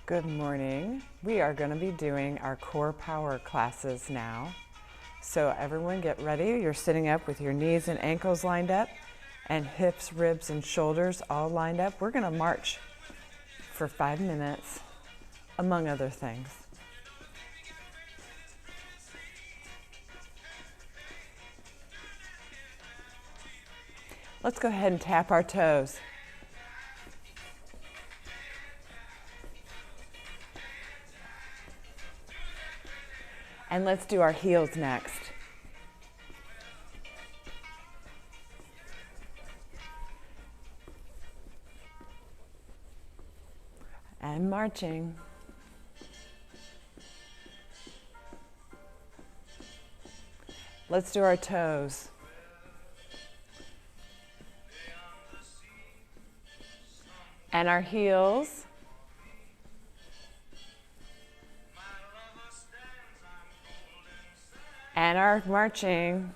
Good morning. We are going to be doing our core power classes now. So everyone get ready. You're sitting up with your knees and ankles lined up and hips, ribs, and shoulders all lined up. We're going to march for 5 minutes, among other things. Let's go ahead and tap our toes. And let's do our heels next. And marching. Let's do our toes. And our heels. And our marching.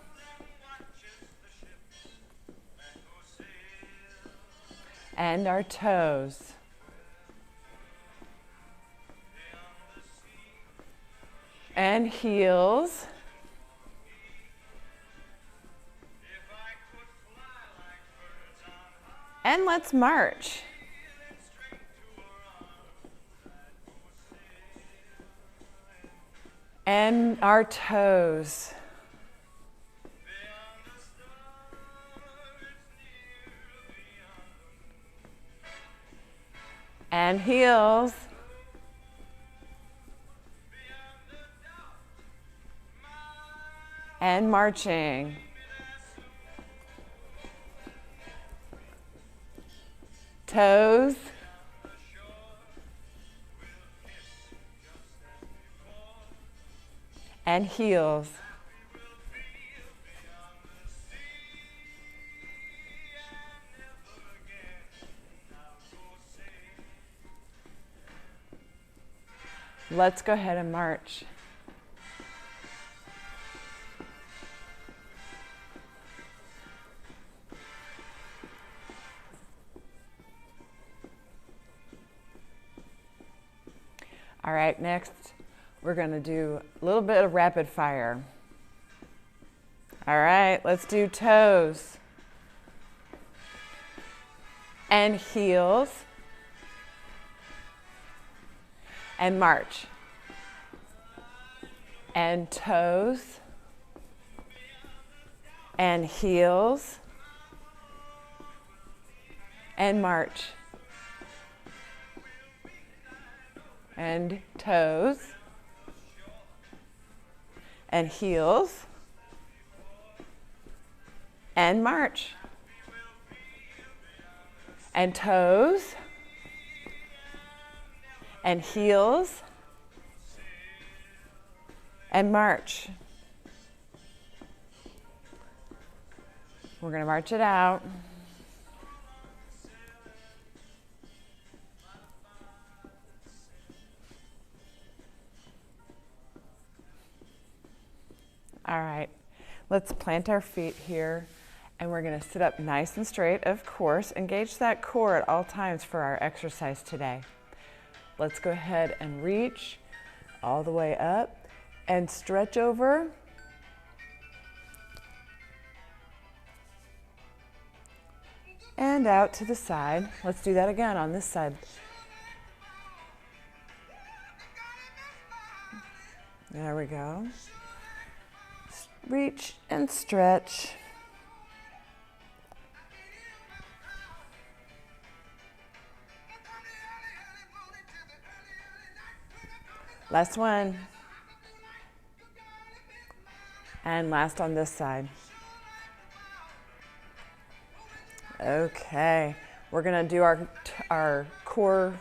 And our toes. And heels. And let's march. And our toes. And heels. And marching. Toes. And heels. Let's go ahead and march. All right, next we're going to do a little bit of rapid fire. All right, let's do toes and heels and march. And toes and heels and march. And toes and heels and march. And toes and heels and march. We're going to march it out. All right, let's plant our feet here and we're going to sit up nice and straight, of course. Engage that core at all times for our exercise today. Let's go ahead and reach all the way up and stretch over. And out to the side. Let's do that again on this side. There we go. Reach and stretch. Last one. And last on this side. Okay, we're gonna do our core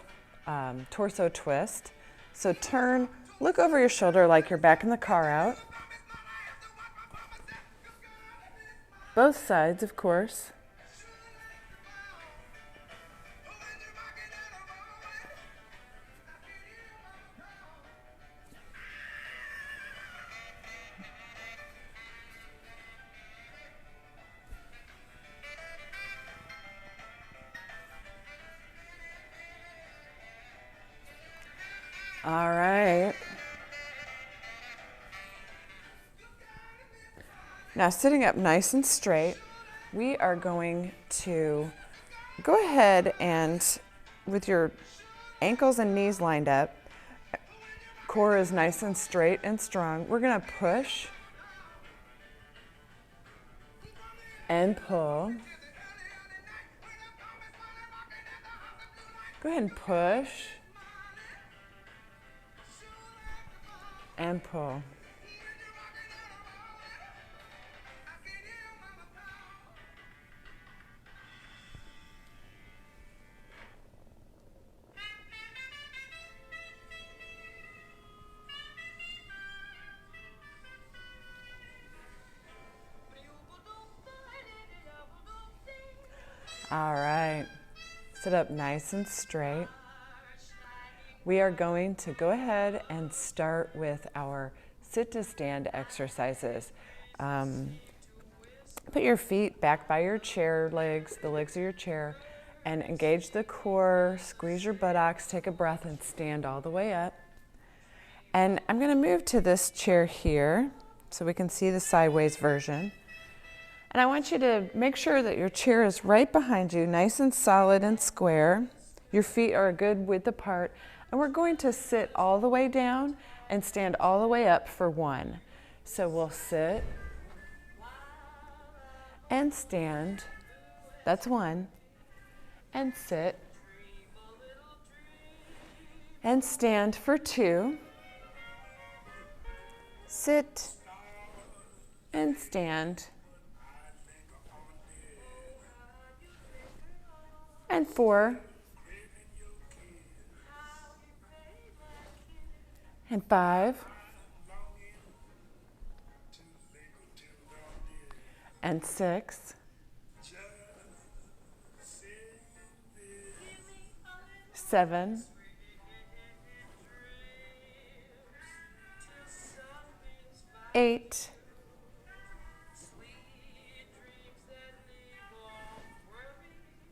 torso twist. So turn, look over your shoulder like you're backing the car out. Both sides, of course. All right. Now sitting up nice and straight, we are going to go ahead and with your ankles and knees lined up, core is nice and straight and strong. We're going to push and pull. Go ahead and push and pull. All right, sit up nice and straight. We are going to go ahead and start with our sit to stand exercises. Put your feet back by your chair legs, the legs of your chair, and engage the core, squeeze your buttocks, take a breath and stand all the way up. And I'm going to move to this chair here so we can see the sideways version. And I want you to make sure that your chair is right behind you, nice and solid and square. Your feet are a good width apart. And we're going to sit all the way down and stand all the way up for one. So we'll sit and stand. That's one. And sit. And stand for two. Sit and stand. And four. And five. And six. 7. 8.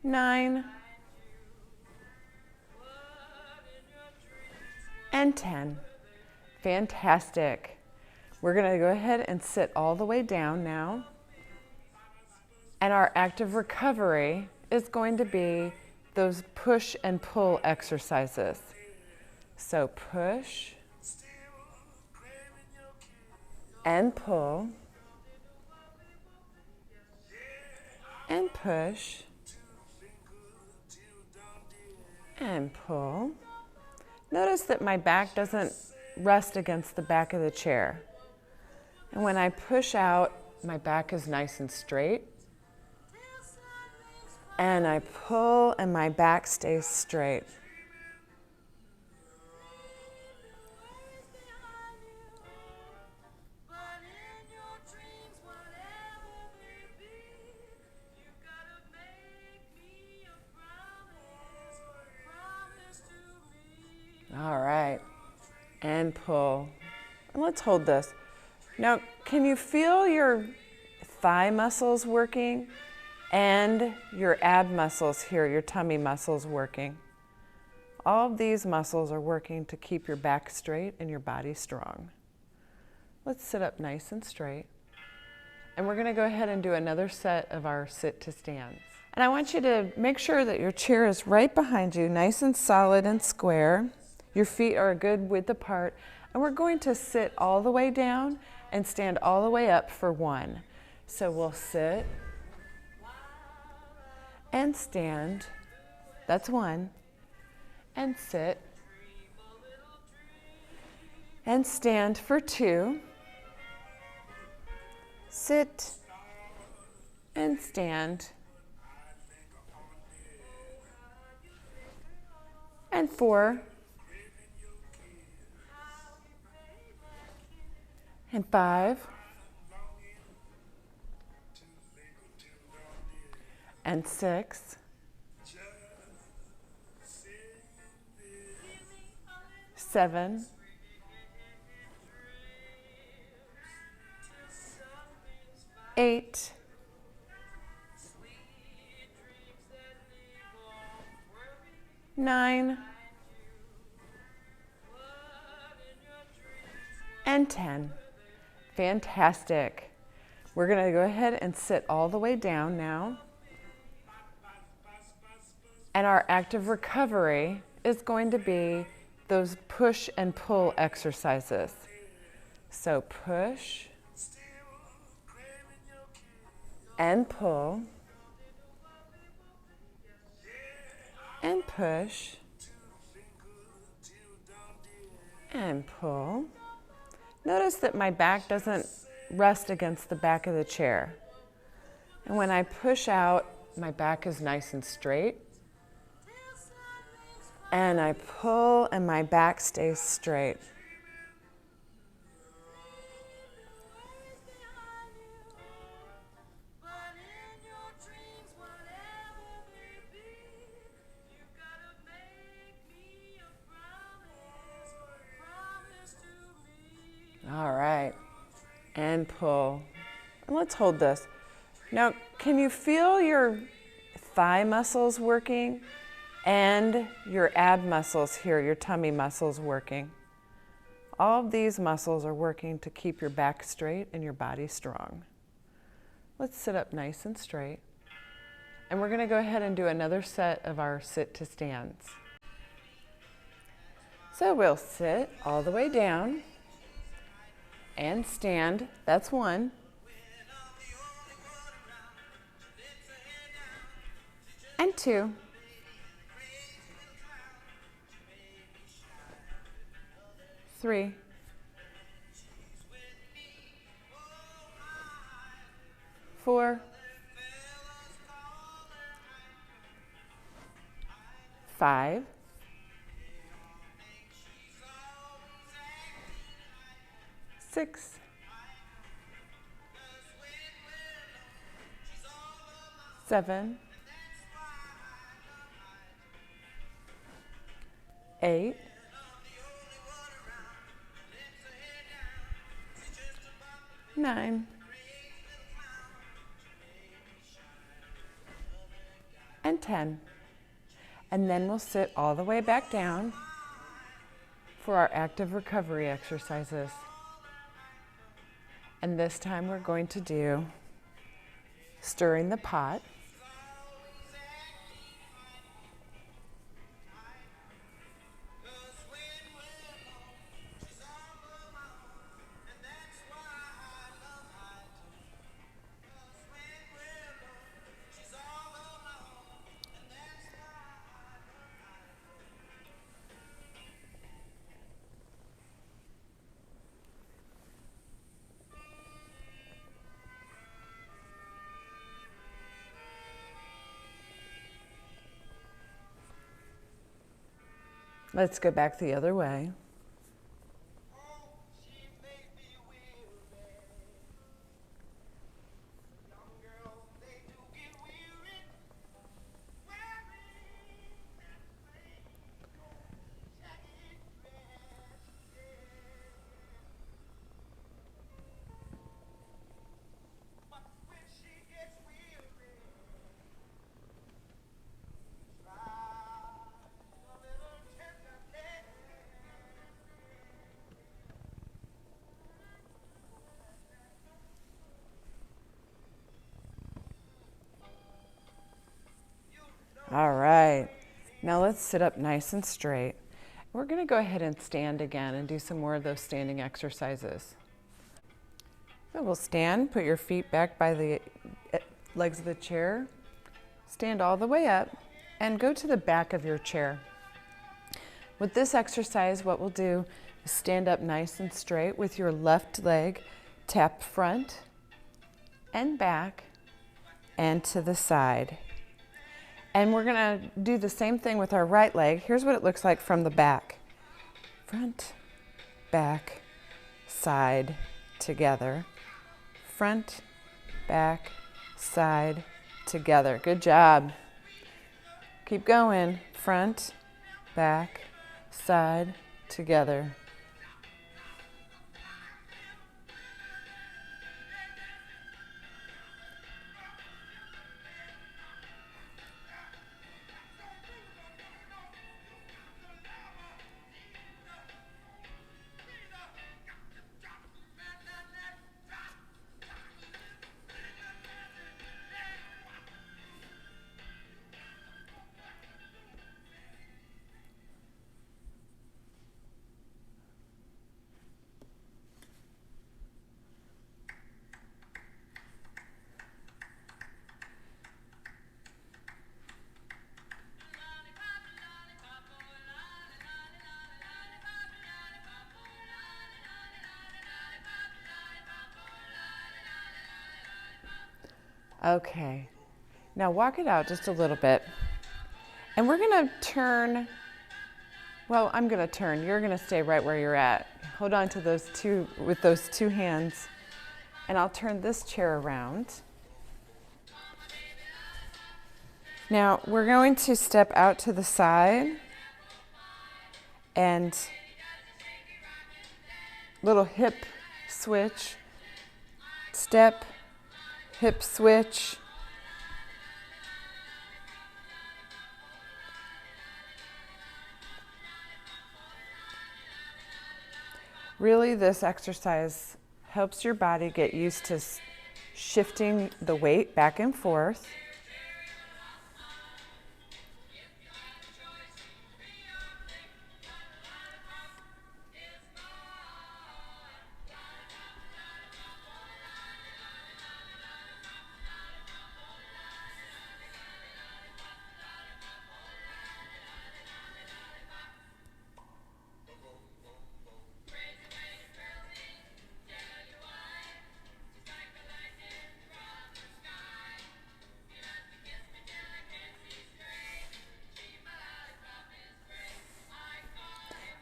9. And 10. Fantastic. We're going to go ahead and sit all the way down now. And our active recovery is going to be those push and pull exercises. So push and pull and push and pull. Notice that my back doesn't rest against the back of the chair. And when I push out, my back is nice and straight. And I pull and my back stays straight. All right, and pull. And let's hold this. Now, can you feel your thigh muscles working and your ab muscles here, your tummy muscles working? All of these muscles are working to keep your back straight and your body strong. Let's sit up nice and straight. And we're going to go ahead and do another set of our sit to stands. And I want you to make sure that your chair is right behind you, nice and solid and square. Your feet are a good width apart. And we're going to sit all the way down and stand all the way up for one. So we'll sit and stand. That's one. And sit. And stand for two. Sit and stand. And 4. And 5. And 6. 7. 8. 9. and 10. Fantastic. We're going to go ahead and sit all the way down now. And our active recovery is going to be those push and pull exercises. So push and pull and push and pull. Notice that my back doesn't rest against the back of the chair. And when I push out, my back is nice and straight. And I pull and my back stays straight. All right, and pull. And let's hold this. Now, can you feel your thigh muscles working and your ab muscles here, your tummy muscles working? All of these muscles are working to keep your back straight and your body strong. Let's sit up nice and straight. And we're going to go ahead and do another set of our sit to stands. So we'll sit all the way down and stand. That's one. And two. Three. Four. Five. Six. Seven. 8. 9. And 10. And then we'll sit all the way back down for our active recovery exercises. And this time we're going to do stirring the pot. Let's go back the other way. All right, now let's sit up nice and straight. We're going to go ahead and stand again and do some more of those standing exercises. So we'll stand, put your feet back by the legs of the chair, stand all the way up, and go to the back of your chair. With this exercise, what we'll do is stand up nice and straight with your left leg tapped front and back and to the side. And we're going to do the same thing with our right leg. Here's what it looks like from the back. Front, back, side, together. Front, back, side, together. Good job. Keep going. Front, back, side, together. Okay, now walk it out just a little bit. And we're gonna turn, well, I'm gonna turn. You're gonna stay right where you're at. Hold on to those two, with those two hands. And I'll turn this chair around. Now we're going to step out to the side and little hip switch, step, hip switch. Really, this exercise helps your body get used to shifting the weight back and forth.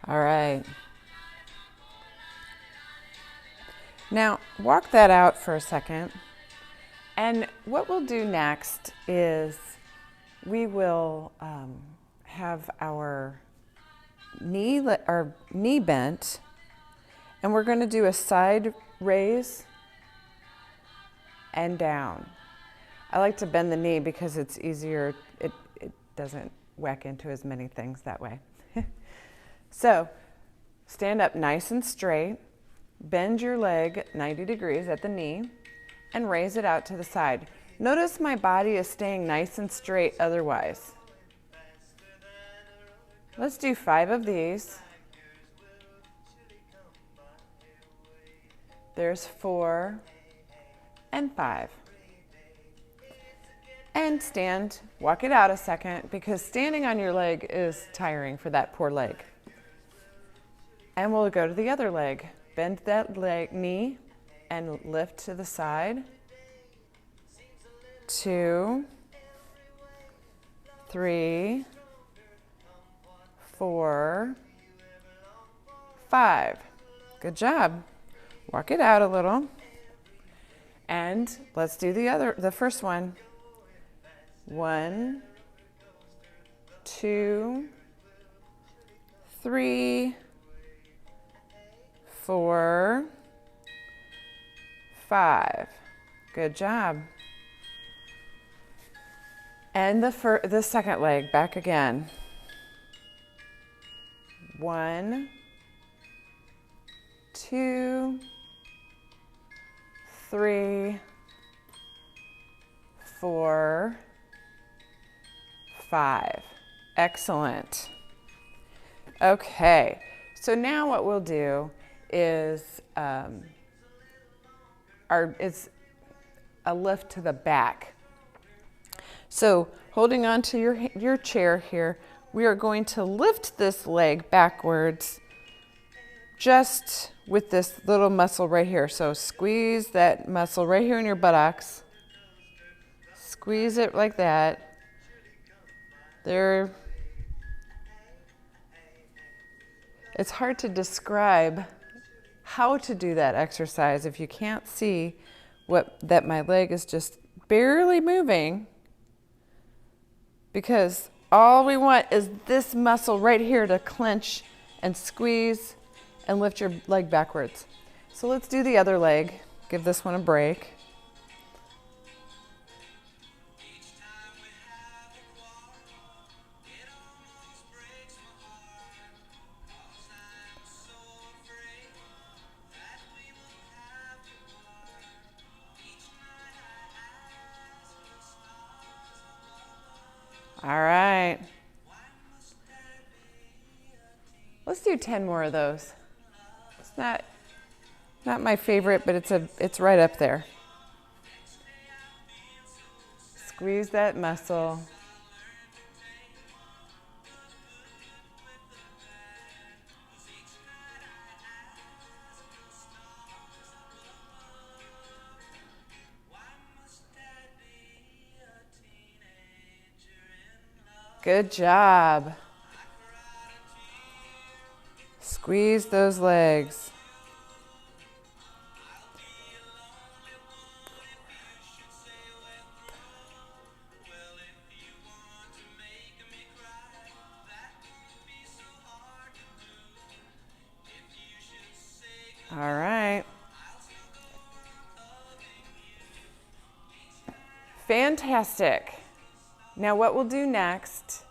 All right. Now walk that out for a second. And what we'll do next is we will have our knee bent, and we're going to do a side raise and down. I like to bend the knee because it's easier. It doesn't whack into as many things that way. So stand up nice and straight, bend your leg 90 degrees at the knee, and raise it out to the side. Notice my body is staying nice and straight otherwise. Let's do 5 of these. There's 4 and 5. And stand, walk it out a second, because standing on your leg is tiring for that poor leg. And we'll go to the other leg. Bend that knee and lift to the side. 2, 3, 4, 5. Good job. Walk it out a little. And let's do the first one. 1, 2, 3, 4, 5. Good job. And the second leg, back again. 1, 2, 3, 4, 5. Excellent. Okay, so now what we'll do is it's a lift to the back. So holding on to your chair here, we are going to lift this leg backwards just with this little muscle right here. So squeeze that muscle right here in your buttocks. Squeeze it like that. There. It's hard to describe how to do that exercise if you can't see that my leg is just barely moving, because all we want is this muscle right here to clench and squeeze and lift your leg backwards. So let's do the other leg. Give this one a break. All right. Let's do 10 more of those. It's not my favorite, but it's right up there. Squeeze that muscle. Good job. Squeeze those legs. All right. Fantastic. Now what we'll do next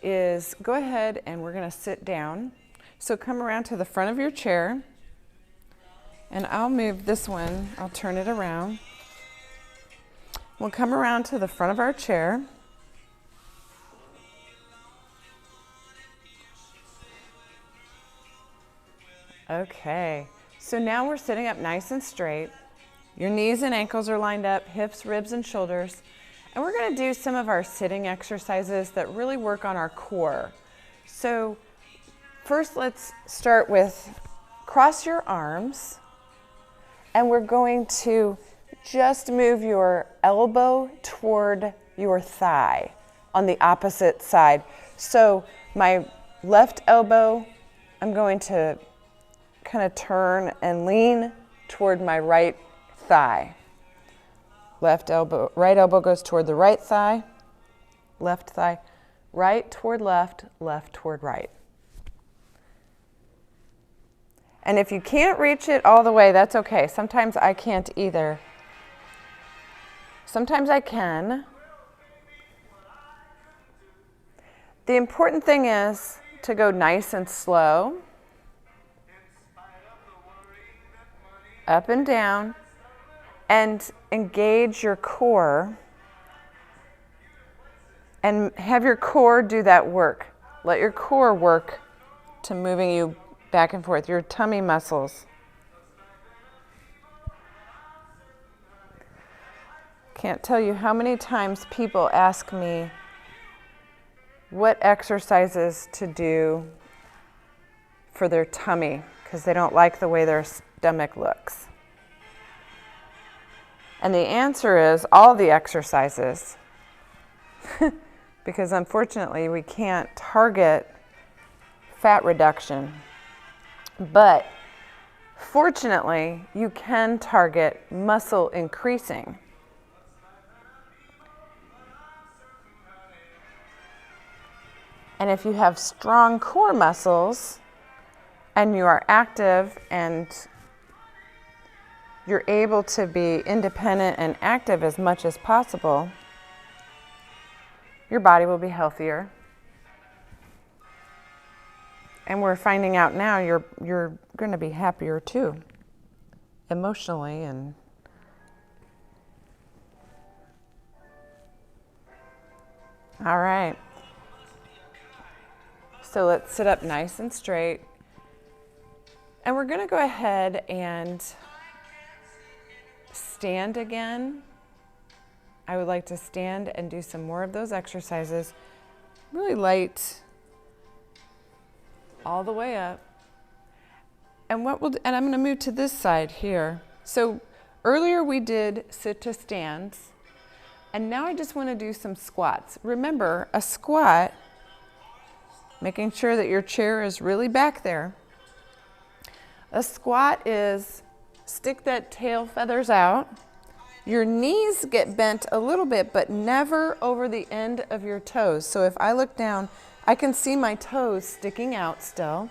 is go ahead and we're going to sit down. So come around to the front of your chair, and I'll move this one. I'll turn it around. We'll come around to the front of our chair. Okay, so now we're sitting up nice and straight. Your knees and ankles are lined up, hips, ribs, and shoulders. And we're going to do some of our sitting exercises that really work on our core. So first, let's start with cross your arms, and we're going to just move your elbow toward your thigh on the opposite side. So my left elbow, I'm going to kind of turn and lean toward my right thigh. Left elbow, right elbow goes toward the right thigh, left thigh, right toward left, left toward right. And if you can't reach it all the way, that's okay. Sometimes I can't either. Sometimes I can. The important thing is to go nice and slow, up and down, and engage your core and have your core do that work. Let your core work to moving you back and forth, your tummy muscles. Can't tell you how many times people ask me what exercises to do for their tummy because they don't like the way their stomach looks. And the answer is all the exercises. Because unfortunately we can't target fat reduction. But fortunately you can target muscle increasing. And if you have strong core muscles and you are active and you're able to be independent and active as much as possible, your body will be healthier. And we're finding out now you're going to be happier too, emotionally and all right. So let's sit up nice and straight. And we're going to go ahead and stand again. I would like to stand and do some more of those exercises. Really light all the way up. And I'm going to move to this side here. So earlier we did sit to stands, and now I just want to do some squats. Remember, a squat, making sure that your chair is really back there. A squat is stick that tail feathers out. Your knees get bent a little bit, but never over the end of your toes. So if I look down, I can see my toes sticking out still.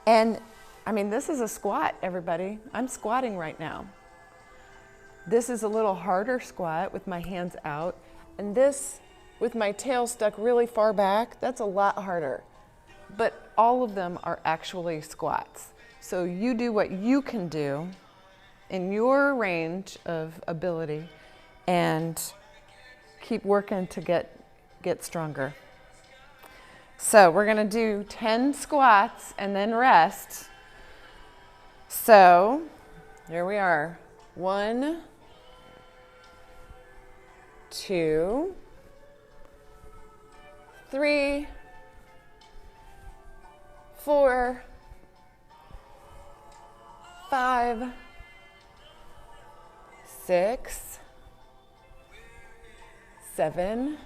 And I mean, this is a squat, everybody. I'm squatting right now. This is a little harder squat with my hands out. And this, with my tail stuck really far back, that's a lot harder. But all of them are actually squats. So you do what you can do in your range of ability and keep working to get stronger. So we're going to do 10 squats and then rest. So there we are. 1, 2, 3, 4, 5, 6, 7,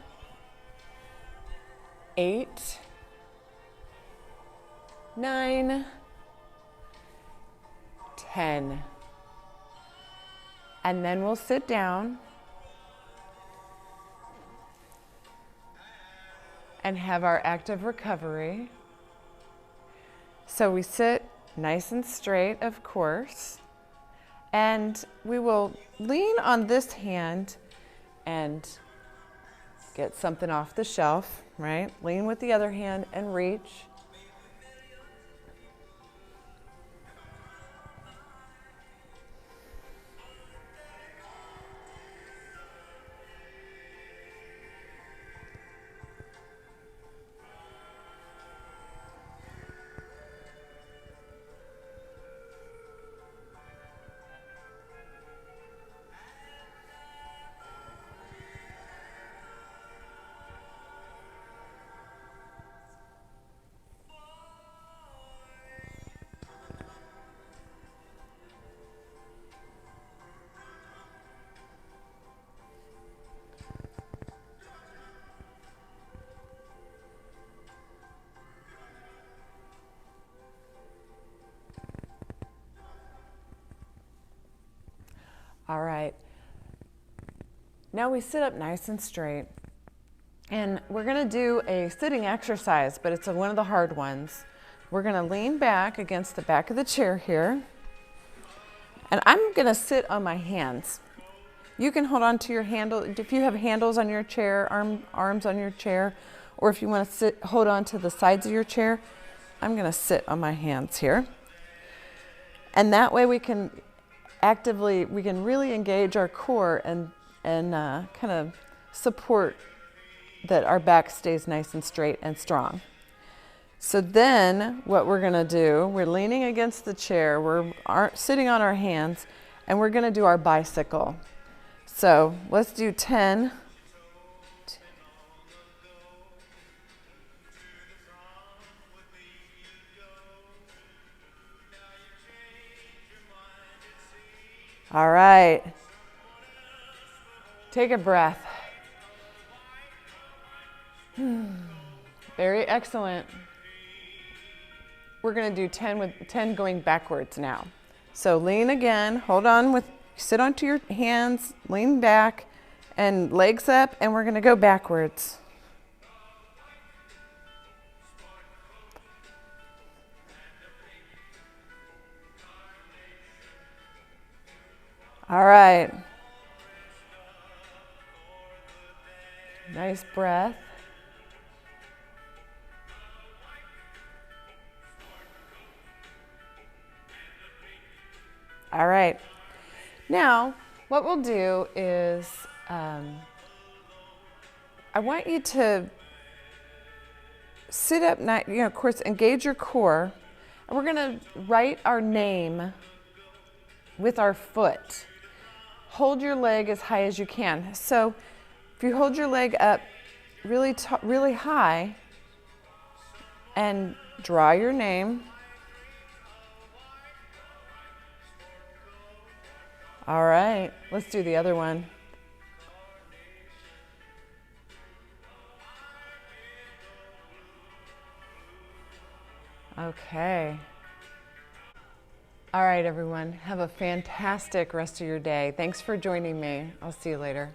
8, 9, 10. And then we'll sit down and have our active recovery. So we sit nice and straight, of course, and we will lean on this hand and get something off the shelf, right? Lean with the other hand and reach. All right. Now we sit up nice and straight, and we're going to do a sitting exercise, but it's one of the hard ones. We're going to lean back against the back of the chair here, and I'm going to sit on my hands. You can hold on to your handle if you have handles on your chair, arms on your chair, or if you want to hold on to the sides of your chair. I'm going to sit on my hands here, and that way we can really engage our core and kind of support that our back stays nice and straight and strong. So then what we're going to do, we're leaning against the chair, we're sitting on our hands, and we're going to do our bicycle. So let's do 10. All right. Take a breath. Very excellent. We're going to do 10 with 10 going backwards now. So lean again, sit onto your hands, lean back, and legs up, and we're going to go backwards. All right. Nice breath. All right. Now, what we'll do is I want you to sit up, of course, engage your core, and we're going to write our name with our foot. Hold your leg as high as you can. So if you hold your leg up really high and draw your name. All right, let's do the other one. Okay. All right, everyone. Have a fantastic rest of your day. Thanks for joining me. I'll see you later.